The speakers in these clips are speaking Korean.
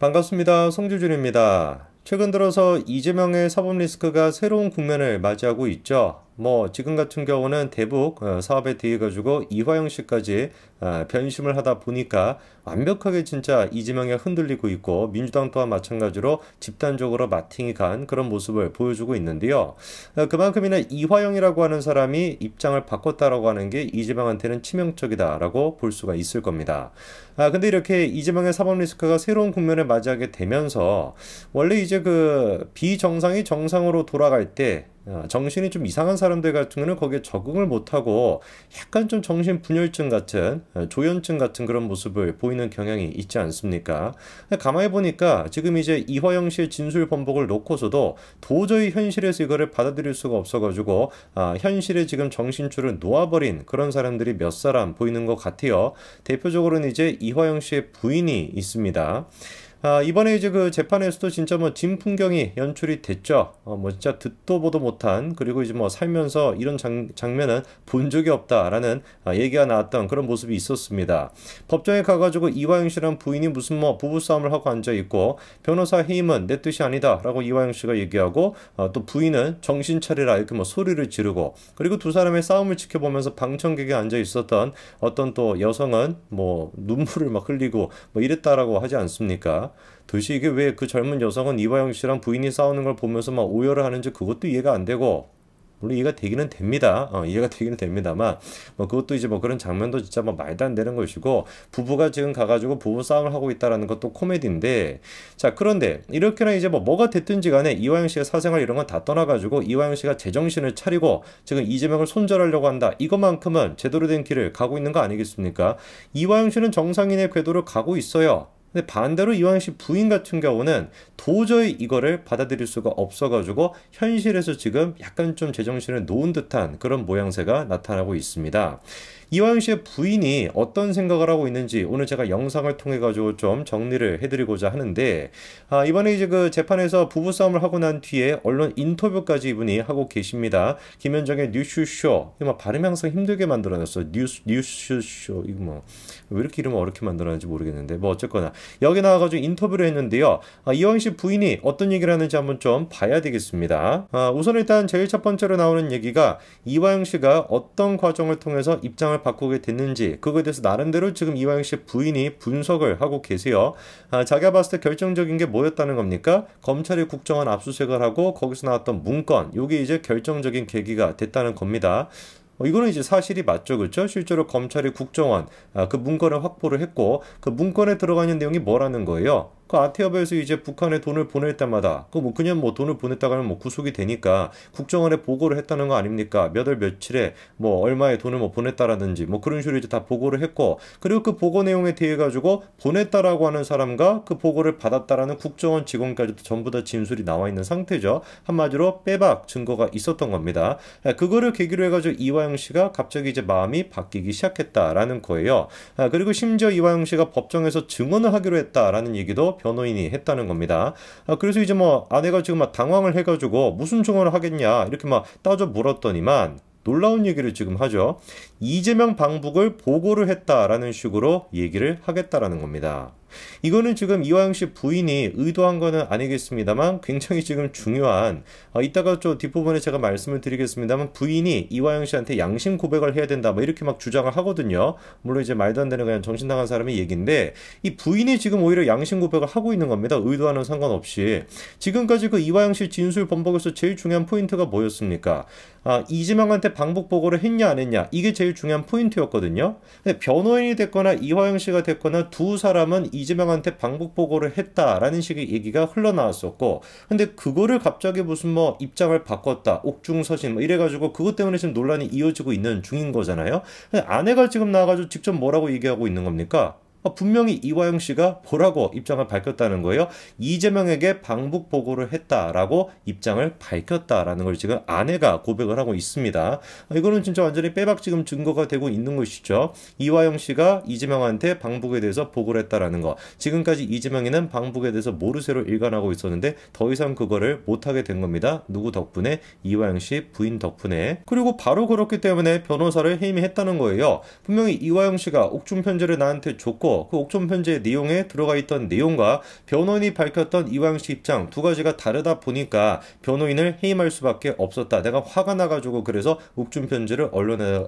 반갑습니다. 송주준입니다. 최근 들어서 이재명의 사법 리스크가 새로운 국면을 맞이하고 있죠. 지금 같은 경우는 대북 사업에 대해 가지고 이화영 씨까지 변심을 하다 보니까 완벽하게 진짜 이재명이 흔들리고 있고, 민주당 또한 마찬가지로 집단적으로 마팅이 간 그런 모습을 보여주고 있는데요. 그만큼이나 이화영이라고 하는 사람이 입장을 바꿨다라고 하는 게 이재명한테는 치명적이다라고 볼 수가 있을 겁니다. 근데 이렇게 이재명의 사법 리스크가 새로운 국면을 맞이하게 되면서, 원래 이제 그 비정상이 정상으로 돌아갈 때 정신이 좀 이상한 사람들 같은 경우는 거기에 적응을 못하고 약간 좀 정신분열증 같은, 조현증 같은 그런 모습을 보이는 경향이 있지 않습니까? 가만히 보니까 지금 이제 이화영 씨의 진술 번복을 놓고서도 도저히 현실에서 이거를 받아들일 수가 없어가지고 현실에 지금 정신줄을 놓아버린 그런 사람들이 몇 사람 보이는 것 같아요. 대표적으로는 이제 이화영 씨의 부인이 있습니다. 이번에 이제 그 재판에서도 진짜 진풍경이 연출이 됐죠. 진짜 듣도 보도 못한, 그리고 이제 살면서 이런 장면은 본 적이 없다라는 얘기가 나왔던 그런 모습이 있었습니다. 법정에 가가지고 이화영 씨랑 부인이 무슨 부부싸움을 하고 앉아있고, 변호사 해임은 내 뜻이 아니다라고 이화영 씨가 얘기하고, 또 부인은 정신 차리라 이렇게 소리를 지르고, 그리고 두 사람의 싸움을 지켜보면서 방청객에 앉아있었던 어떤 또 여성은 눈물을 흘리고 이랬다라고 하지 않습니까? 도대체 이게 왜 그 젊은 여성은 이화영 씨랑 부인이 싸우는 걸 보면서 오열을 하는지 그것도 이해가 안 되고, 물론 이해가 되기는 됩니다. 이해가 되기는 됩니다만, 그것도 이제 그런 장면도 진짜 말도 안 되는 것이고, 부부가 지금 가가지고 부부 싸움을 하고 있다라는 것도 코미디인데, 자, 그런데 이렇게나 이제 뭐가 됐든지 간에 이화영 씨의 사생활 이런 건 다 떠나가지고 이화영 씨가 제정신을 차리고 지금 이재명을 손절하려고 한다, 이것만큼은 제대로 된 길을 가고 있는 거 아니겠습니까? 이화영 씨는 정상인의 궤도를 가고 있어요. 근데 반대로 이화영 씨 부인 같은 경우는 도저히 이거를 받아들일 수가 없어가지고 현실에서 지금 약간 좀 제정신을 놓은 듯한 그런 모양새가 나타나고 있습니다. 이화영 씨의 부인이 어떤 생각을 하고 있는지 오늘 제가 영상을 통해 가지고 좀 정리를 해드리고자 하는데, 이번에 이제 그 재판에서 부부싸움을 하고 난 뒤에 언론 인터뷰까지 이분이 하고 계십니다. 김현정의 뉴스쇼, 이거 발음이 항상 힘들게 만들어놨어. 뉴스쇼, 이거 왜 이렇게 이름을 어렵게 만들었는지 모르겠는데, 어쨌거나 여기 나와가지고 인터뷰를 했는데요. 이화영 씨 부인이 어떤 얘기를 하는지 한번 좀 봐야 되겠습니다. 우선 일단 제일 첫 번째로 나오는 얘기가, 이화영 씨가 어떤 과정을 통해서 입장을 바꾸게 됐는지, 그거에 대해서 나름대로 지금 이화영 씨 부인이 분석을 하고 계세요. 자기가 봤을 때 결정적인 게 뭐였다는 겁니까? 검찰이 국정원 압수수색을 하고 거기서 나왔던 문건, 요게 이제 결정적인 계기가 됐다는 겁니다. 이거는 이제 사실이 맞죠, 그렇죠? 실제로 검찰이 국정원 그 문건을 확보를 했고, 그 문건에 들어가 있는 내용이 뭐라는 거예요? 그 아태협에서 이제 북한에 돈을 보낼 때마다 그냥 돈을 보냈다가는 구속이 되니까 국정원에 보고를 했다는 거 아닙니까? 몇 월 며칠에 얼마의 돈을 보냈다라든지 그런 식으로 이제 다 보고를 했고, 그리고 그 보고 내용에 대해 가지고 보냈다라고 하는 사람과 그 보고를 받았다라는 국정원 직원까지도 전부 다 진술이 나와 있는 상태죠. 한마디로 빼박 증거가 있었던 겁니다. 그거를 계기로 해가지고 이화영 씨가 갑자기 이제 마음이 바뀌기 시작했다라는 거예요. 그리고 심지어 이화영 씨가 법정에서 증언을 하기로 했다라는 얘기도 변호인이 했다는 겁니다. 그래서 이제 아내가 지금 당황을 해가지고 무슨 증언을 하겠냐 이렇게 따져 물었더니만, 놀라운 얘기를 지금 하죠. 이재명 방북을 보고를 했다라는 식으로 얘기를 하겠다라는 겁니다. 이거는 지금 이화영 씨 부인이 의도한 거는 아니겠습니다만 굉장히 지금 중요한, 이따가 좀 뒷부분에 제가 말씀을 드리겠습니다만, 부인이 이화영 씨한테 양심 고백을 해야 된다 이렇게 주장을 하거든요. 물론 이제 말도 안 되는 그냥 정신 나간 사람의 얘기인데, 이 부인이 지금 오히려 양심 고백을 하고 있는 겁니다. 의도와는 상관없이. 지금까지 그 이화영 씨 진술 번복에서 제일 중요한 포인트가 뭐였습니까? 이재명한테 방북 보고를 했냐 안 했냐, 이게 제일 중요한 포인트였거든요. 근데 변호인이 됐거나 이화영 씨가 됐거나 두 사람은 이재명한테 방북 보고를 했다라는 식의 얘기가 흘러나왔었고, 근데 그거를 갑자기 무슨 입장을 바꿨다, 옥중서신 이래가지고 그것 때문에 지금 논란이 이어지고 있는 중인 거잖아요. 근데 아내가 지금 나와가지고 직접 뭐라고 얘기하고 있는 겁니까? 분명히 이화영 씨가 뭐라고 입장을 밝혔다는 거예요. 이재명에게 방북 보고를 했다라고 입장을 밝혔다라는 걸 지금 아내가 고백을 하고 있습니다. 이거는 진짜 완전히 빼박 지금 증거가 되고 있는 것이죠. 이화영 씨가 이재명한테 방북에 대해서 보고를 했다라는 거. 지금까지 이재명이는 방북에 대해서 모르쇠로 일관하고 있었는데 더 이상 그거를 못하게 된 겁니다. 누구 덕분에? 이화영 씨 부인 덕분에. 그리고 바로 그렇기 때문에 변호사를 해임했다는 거예요. 분명히 이화영 씨가 옥중 편지를 나한테 줬고, 가지고 그 옥중 편지의 내용에 들어가 있던 내용과 변호인이 밝혔던 이화영 씨 입장 두 가지가 다르다 보니까 변호인을 해임할 수밖에 없었다. 내가 화가 나가지고 그래서 옥중 편지를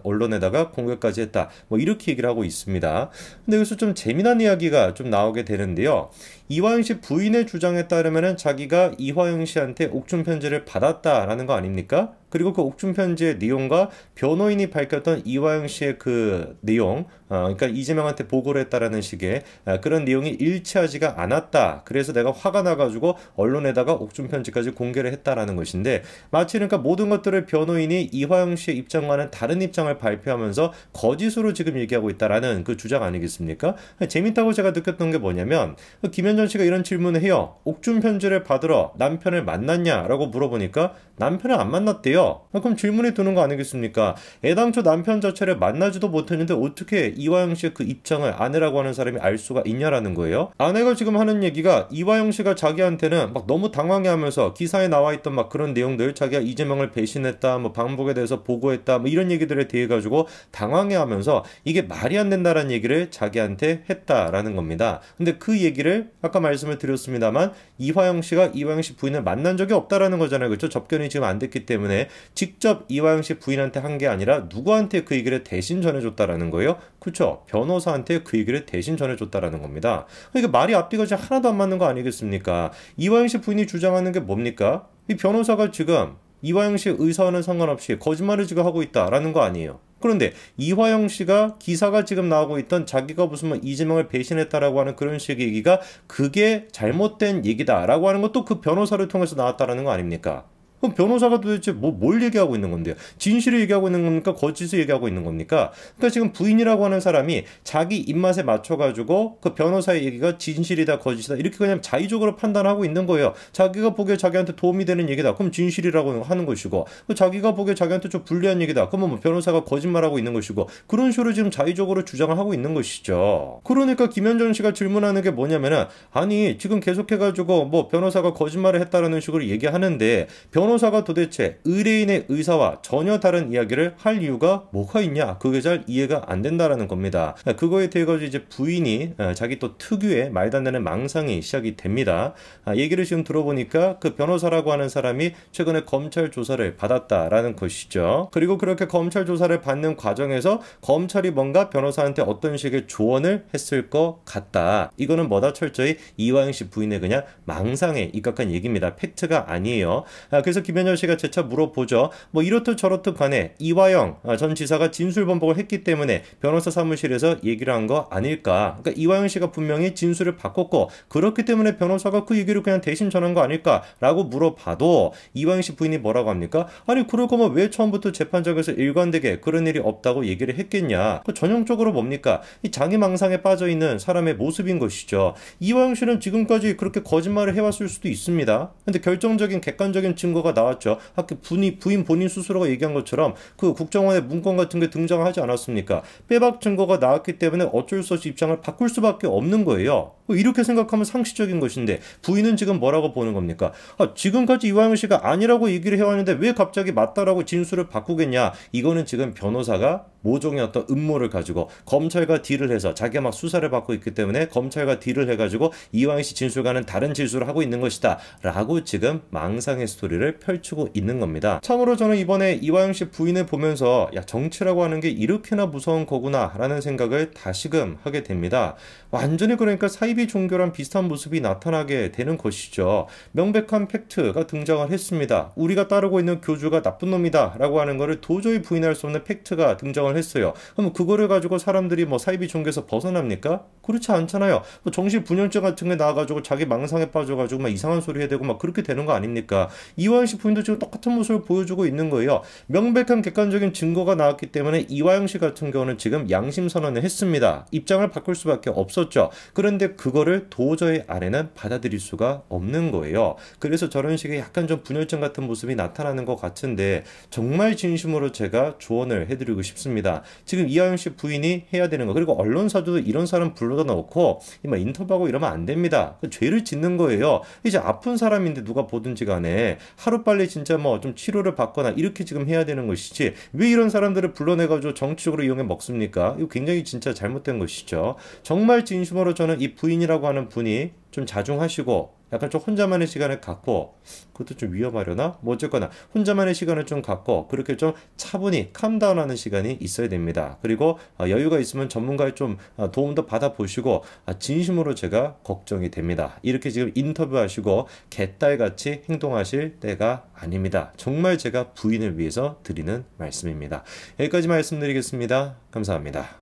언론에다가 공개까지 했다. 뭐 이렇게 얘기를 하고 있습니다. 근데 여기서 좀 재미난 이야기가 좀 나오게 되는데요. 이화영 씨 부인의 주장에 따르면은 자기가 이화영 씨한테 옥중 편지를 받았다라는 거 아닙니까? 그리고 그 옥중 편지의 내용과 변호인이 밝혔던 이화영 씨의 그 내용, 그러니까 이재명한테 보고를 했다라는 식의 그런 내용이 일치하지가 않았다. 그래서 내가 화가 나가지고 언론에다가 옥중 편지까지 공개를 했다라는 것인데, 마치 그러니까 모든 것들을 변호인이 이화영 씨의 입장과는 다른 입장을 발표하면서 거짓으로 지금 얘기하고 있다라는 그 주장 아니겠습니까? 재밌다고 제가 느꼈던 게 뭐냐면, 김현정 씨가 이런 질문을 해요. 옥중 편지를 받으러 남편을 만났냐라고 물어보니까 남편을 안 만났대요. 그럼 질문이 드는 거 아니겠습니까? 애당초 남편 자체를 만나지도 못했는데 어떻게 이화영 씨의 그 입장을 아내라고 하는 사람이 알 수가 있냐라는 거예요. 아내가 지금 하는 얘기가 이화영 씨가 자기한테는 막 너무 당황해하면서 기사에 나와 있던 막 그런 내용들, 자기가 이재명을 배신했다, 뭐 방북에 대해서 보고했다, 뭐 이런 얘기들에 대해 가지고 당황해하면서 이게 말이 안 된다라는 얘기를 자기한테 했다라는 겁니다. 근데 그 얘기를 아까 말씀을 드렸습니다만 이화영 씨가 이화영 씨 부인을 만난 적이 없다라는 거잖아요. 그렇죠? 접견이 지금 안 됐기 때문에 직접 이화영 씨 부인한테 한 게 아니라 누구한테 그 얘기를 대신 전해줬다라는 거예요. 그렇죠? 변호사한테 그 얘기를 대신 전해줬다라는 겁니다. 이게 말이 앞뒤가 지금 하나도 안 맞는 거 아니겠습니까? 이화영 씨 부인이 주장하는 게 뭡니까? 이 변호사가 지금 이화영 씨의 의사와는 상관없이 거짓말을 지금 하고 있다라는 거 아니에요. 그런데 이화영 씨가 기사가 지금 나오고 있던 자기가 무슨 뭐 이재명을 배신했다라고 하는 그런 식의 얘기가 그게 잘못된 얘기다라고 하는 것도 그 변호사를 통해서 나왔다라는 거 아닙니까? 그럼 변호사가 도대체 뭘 얘기하고 있는 건데요? 진실을 얘기하고 있는 겁니까? 거짓을 얘기하고 있는 겁니까? 그러니까 지금 부인이라고 하는 사람이 자기 입맛에 맞춰가지고 그 변호사의 얘기가 진실이다, 거짓이다 이렇게 그냥 자의적으로 판단하고 있는 거예요. 자기가 보기에 자기한테 도움이 되는 얘기다. 그럼 진실이라고 하는 것이고, 자기가 보기에 자기한테 좀 불리한 얘기다. 그러면 뭐 변호사가 거짓말하고 있는 것이고, 그런 식으로 지금 자의적으로 주장을 하고 있는 것이죠. 그러니까 김현정 씨가 질문하는 게 뭐냐면은, 아니 지금 계속해가지고 뭐 변호사가 거짓말을 했다라는 식으로 얘기하는데 변호사가 도대체 의뢰인의 의사와 전혀 다른 이야기를 할 이유가 뭐가 있냐? 그게 잘 이해가 안 된다라는 겁니다. 그거에 대해 가지고 이제 부인이 자기 또 특유의 말도 안 되는 망상이 시작이 됩니다. 얘기를 지금 들어보니까 그 변호사라고 하는 사람이 최근에 검찰 조사를 받았다라는 것이죠. 그리고 그렇게 검찰 조사를 받는 과정에서 검찰이 뭔가 변호사한테 어떤 식의 조언을 했을 것 같다. 이거는 뭐다? 철저히 이화영 씨 부인의 그냥 망상에 입각한 얘기입니다. 팩트가 아니에요. 그래서 김현정 씨가 재차 물어보죠. 뭐 이렇듯 저렇듯 간에 이화영 전 지사가 진술 번복을 했기 때문에 변호사 사무실에서 얘기를 한 거 아닐까? 그러니까 이화영 씨가 분명히 진술을 바꿨고 그렇기 때문에 변호사가 그 얘기를 그냥 대신 전한 거 아닐까라고 물어봐도 이화영 씨 부인이 뭐라고 합니까? 아니 그럴 거면 왜 처음부터 재판장에서 일관되게 그런 일이 없다고 얘기를 했겠냐? 그 전형적으로 뭡니까? 이 자기 망상에 빠져 있는 사람의 모습인 것이죠. 이화영 씨는 지금까지 그렇게 거짓말을 해왔을 수도 있습니다. 근데 결정적인 객관적인 증거가 나왔죠. 아까 부인 본인 스스로가 얘기한 것처럼 그 국정원의 문건 같은 게 등장하지 않았습니까? 빼박 증거가 나왔기 때문에 어쩔 수 없이 입장을 바꿀 수밖에 없는 거예요. 이렇게 생각하면 상식적인 것인데 부인은 지금 뭐라고 보는 겁니까? 지금까지 이화영 씨가 아니라고 얘기를 해왔는데 왜 갑자기 맞다라고 진술을 바꾸겠냐? 이거는 지금 변호사가 모종의 어떤 음모를 가지고 검찰과 딜을 해서 자기가 막 수사를 받고 있기 때문에 검찰과 딜을 해가지고 이화영 씨 진술과는 다른 진술을 하고 있는 것이다 라고 지금 망상의 스토리를 펼치고 있는 겁니다. 참으로 저는 이번에 이화영 씨 부인을 보면서 야 정치라고 하는 게 이렇게나 무서운 거구나 라는 생각을 다시금 하게 됩니다. 완전히 그러니까 사이비 종교랑 비슷한 모습이 나타나게 되는 것이죠. 명백한 팩트가 등장을 했습니다. 우리가 따르고 있는 교주가 나쁜 놈이다 라고 하는 거를 도저히 부인할 수 없는 팩트가 등장을 했어요. 그럼 그거를 가지고 사람들이 뭐 사이비 종교에서 벗어납니까? 그렇지 않잖아요. 뭐 정신분열증 같은 게 나와가지고 자기 망상에 빠져가지고 막 이상한 소리 해야 되고 막 그렇게 되는 거 아닙니까? 이화영 씨 부인도 지금 똑같은 모습을 보여주고 있는 거예요. 명백한 객관적인 증거가 나왔기 때문에 이화영 씨 같은 경우는 지금 양심 선언을 했습니다. 입장을 바꿀 수밖에 없었죠. 그런데 그거를 도저히 아내는 받아들일 수가 없는 거예요. 그래서 저런 식의 약간 좀 분열증 같은 모습이 나타나는 것 같은데 정말 진심으로 제가 조언을 해드리고 싶습니다. 됩니다. 지금 이하영 씨 부인이 해야 되는 거. 그리고 언론사도 이런 사람 불러다 놓고 막 인터뷰하고 이러면 안 됩니다. 그 죄를 짓는 거예요. 이제 아픈 사람인데 누가 보든지 간에 하루빨리 진짜 뭐 좀 치료를 받거나 이렇게 지금 해야 되는 것이지 왜 이런 사람들을 불러내가지고 정치적으로 이용해 먹습니까? 이거 굉장히 진짜 잘못된 것이죠. 정말 진심으로 저는 이 부인이라고 하는 분이 좀 자중하시고 약간 좀 혼자만의 시간을 갖고 그것도 좀 위험하려나? 뭐 어쨌거나 혼자만의 시간을 좀 갖고 그렇게 좀 차분히 캄다운하는 시간이 있어야 됩니다. 그리고 여유가 있으면 전문가의 좀 도움도 받아보시고 진심으로 제가 걱정이 됩니다. 이렇게 지금 인터뷰하시고 개딸같이 행동하실 때가 아닙니다. 정말 제가 부인을 위해서 드리는 말씀입니다. 여기까지 말씀드리겠습니다. 감사합니다.